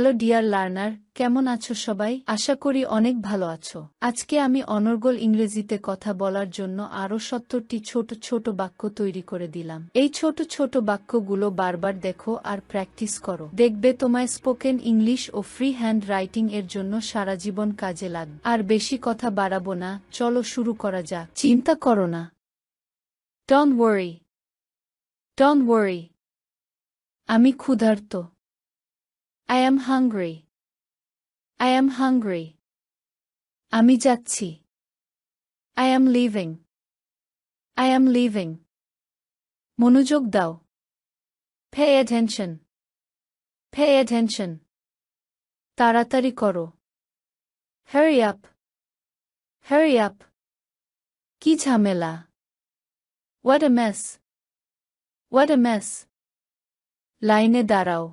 Hello dear learner, কেমন আছো সবাই? আশা করি অনেক ভালো আছো। আজকে আমি অনর্গল ইংরেজিতে কথা বলার জন্য আরও ৭০টি ছোট ছোট বাক্য তৈরি করে দিলাম। এই ছোট ছোট বাক্যগুলো বারবার দেখো আর প্র্যাকটিস করো। দেখবে তোমায় স্পোকেন ইংলিশ ও ফ্রি হ্যান্ড রাইটিং এর জন্য সারা জীবন কাজে লাগবে। আর বেশি কথা বাড়াবো না, চলো শুরু করা যাক। চিন্তা করো না। Don't worry. Don't worry. আমি ক্ষুধার্ত। I am hungry. I am hungry. আমি যাচ্ছি. I am leaving. I am leaving. মনোযোগ দাও. Pay attention. Pay attention. তাড়াতাড়ি করো. Hurry up. Hurry up. কি ঝামেলা. What a mess. What a mess. লাইনে দাঁড়াও.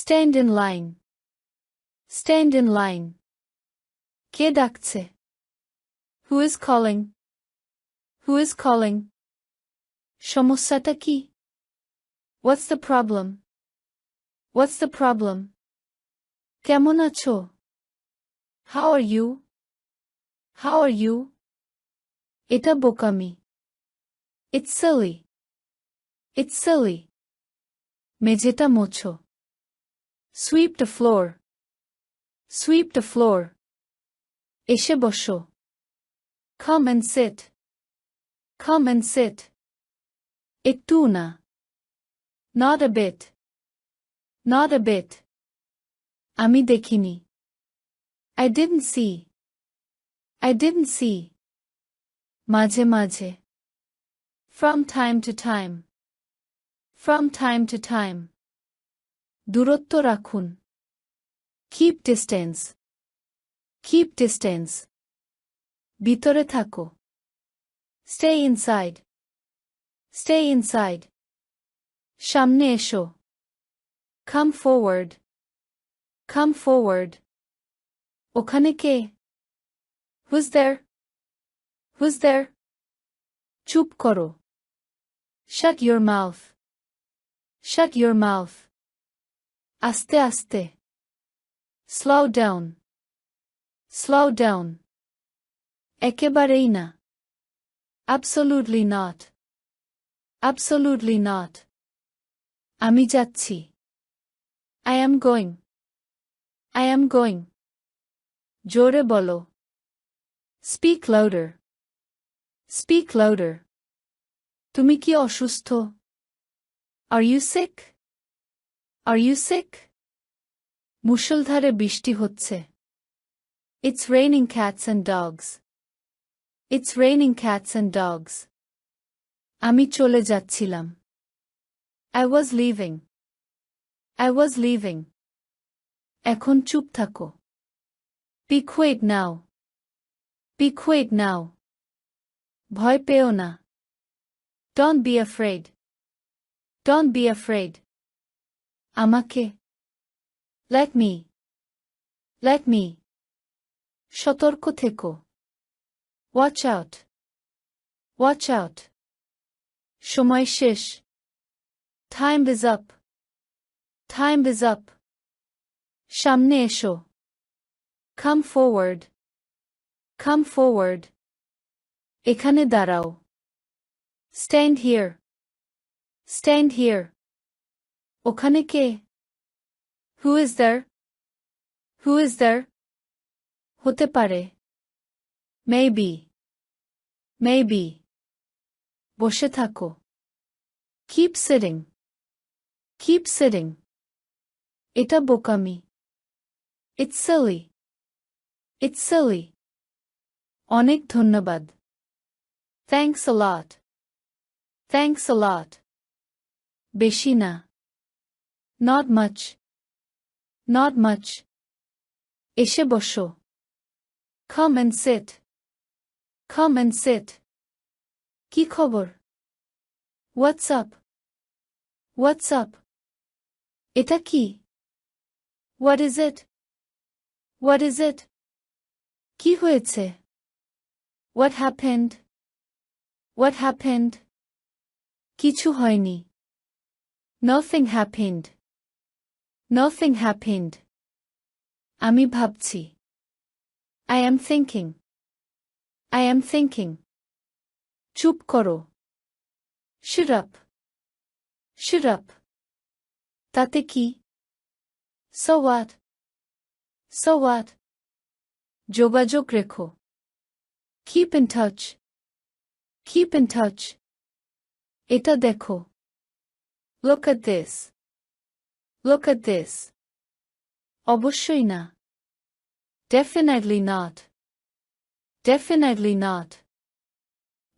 Stand in line. Stand in line. কে ডাকছে? Who is calling? Who is calling? সমস্যাটা কি? What's the problem? What's the problem? কেমন আছো? How are you? How are you? এটা বোকামি. It's silly. It's silly. মেঝেটা মোছো. Sweep the floor. Sweep the floor. এসে বসো. Come and sit. Come and sit. একটু না. Not a bit. Not a bit. আমি দেখিনি. I didn't see. I didn't see. মাঝে মাঝে. From time to time. From time to time. দূরত্ব রাখুন. Keep distance. Keep distance. ভিতরে থাকো. Stay inside. Stay inside. সামনে এসো. Come forward. Come forward. ওখানে কে? Who's there? Who's there? চুপ করো. Shut your mouth. Shut your mouth. আস্তে আস্তে. Slow down. Slow down. একেবারেই না. Absolutely not. Absolutely not. আমি যাচ্ছি. I am going. I am going. জোরে বলো. Speak louder. Speak louder. তুমি কি অসুস্থ? Are you sick? Are you sick? মুষলধারে বৃষ্টি হচ্ছে. It's raining cats and dogs. It's raining cats and dogs. আমি চলে যাচ্ছিলাম. I was leaving. I was leaving. এখন চুপ থাকো. Be quiet now. Be quiet now. ভয় পেও না. Don't be afraid. Don't be afraid. আমাকে. Let me. Let me. সতর্ক থেকো. Watch out. Watch out. সময় শেষ. Time is up. Time is up. সামনে এসো. Come forward. Come forward. এখানে দাঁড়াও. Stand here. Stand here. ওখানে কে? Who is there? Who is there? হতে পারে. Maybe. Maybe. বসে থাকো. Keep sitting. Keep sitting. এটা বোকামি. It's silly. It's silly. অনেক ধন্যবাদ. Thanks a lot. Thanks a lot. বেশি না. Not much. Not much. এসে বসো. Come and sit. Come and sit. কি খবর? What's up? What's up? এটা কি? What is it? What is it? কি হয়েছে? What happened? What happened? কিছু হয়নি. Nothing happened. Nothing happened. আমি ভাবছি। I am thinking. I am thinking. চুপ করো। Shut up. Shut up. তাতে কি? So what? So what? যোগাযোগ রেখো। Keep in touch. Keep in touch. এটা দেখো। Look at this. Look at this. অবশ্যই না। Definitely not. Definitely not.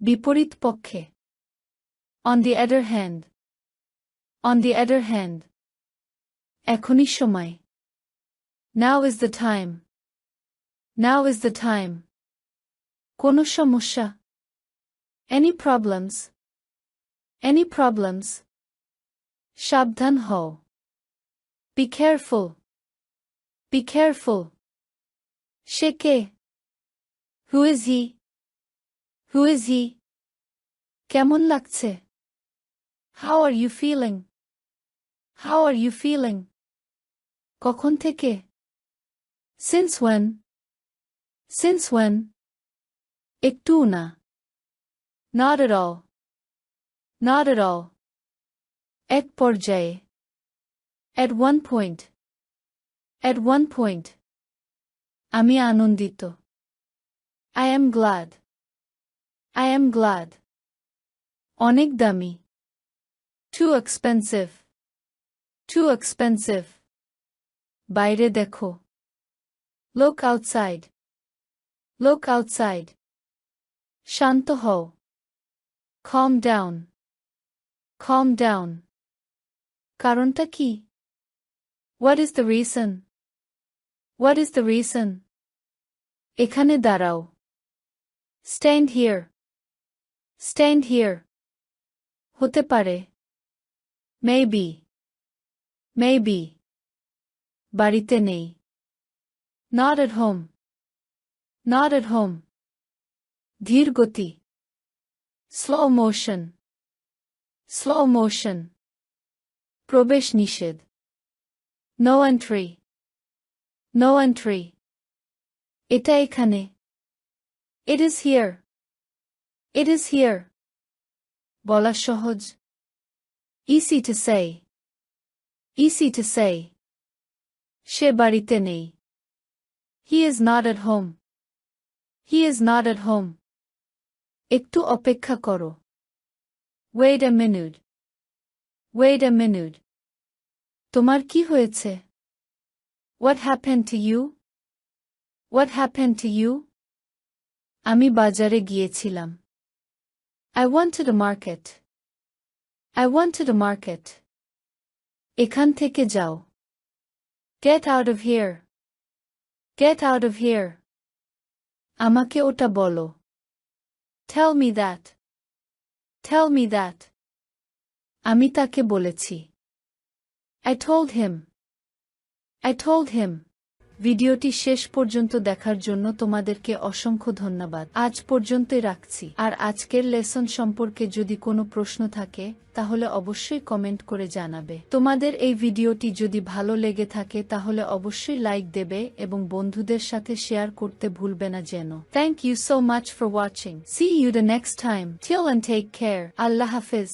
বিপরীত পক্ষে। On the other hand. On the other hand. এখনই সময়। Now is the time. Now is the time. কোনো সমস্যা? Any problems? Any problems? সাবধান হও। Be careful. Be careful. Say K? Who is he? Who is he? কেমন লাগছে? How are you feeling? How are you feeling? কখন থেকে? Since when? Since when? একটুও না। Not at all. Not at all. এক পর্যায়ে। At one point. At one point. আমি আনন্দিত। I am glad. I am glad. অনেক দামি। Too expensive. Too expensive. বাইরে দেখো। Look outside. Look outside. শান্ত হও। Calm down. Calm down. কারণটা কি? What is the reason? What is the reason? এখানে দাঁড়াও। Stand here. Stand here. হতে পারে। Maybe. Maybe. বাড়িতে নেই। Not at home. Not at home. ধীর গতি। Slow motion. Slow motion. প্রবেশ নিষেধ। No entry. No entry. এটা এখানে। It is here. It is here. বলা সহজ। Easy to say. Easy to say. সে বাড়িতে নেই। He is not at home. He is not at home. একটু অপেক্ষা করো। Wait a minute. Wait a minute. তোমার কি হয়েছে? What happened to you? What happened to you? আমি বাজারে গিয়েছিলাম। I went to the market. I went to the market. এখান থেকে যাও। Get out of here. Get out of here. আমাকে ওটা বলো। Tell me that. Tell me that. আমি তাকে বলেছি। I told him. I told him. ভিডিওটি শেষ পর্যন্ত দেখার জন্য তোমাদেরকে অসংখ্য ধন্যবাদ। আজ পর্যন্তই রাখছি। আর আজকের লেসন সম্পর্কে যদি কোনো প্রশ্ন থাকে তাহলে অবশ্যই কমেন্ট করে জানাবে। তোমাদের এই ভিডিওটি যদি ভালো লেগে থাকে তাহলে অবশ্যই লাইক দেবে এবং বন্ধুদের সাথে শেয়ার করতে ভুলবে না যেন। Thank you so much for watching. See you the next time. Till and take care. আল্লাহ হাফেজ।